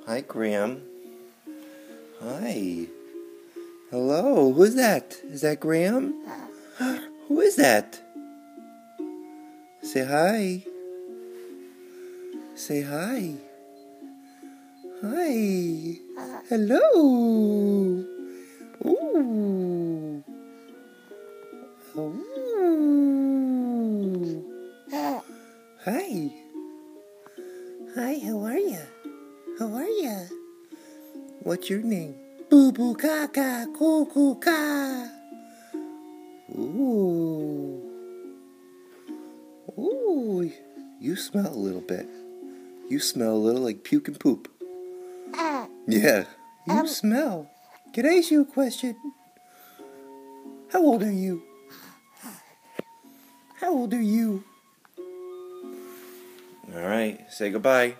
Hi, Graham. Hi. Hello, who's that? Is that Graham? Who is that? Say hi. Say hi. Hi. Hello. Ooh. Ooh. Hi. Hi, how are ya? How are ya? What's your name? Boo boo caca, cuckoo ca. Ooh. Ooh. You smell a little bit. You smell a little like puke and poop. Yeah. You smell. Can I ask you a question? How old are you? How old are you? All right. Say goodbye.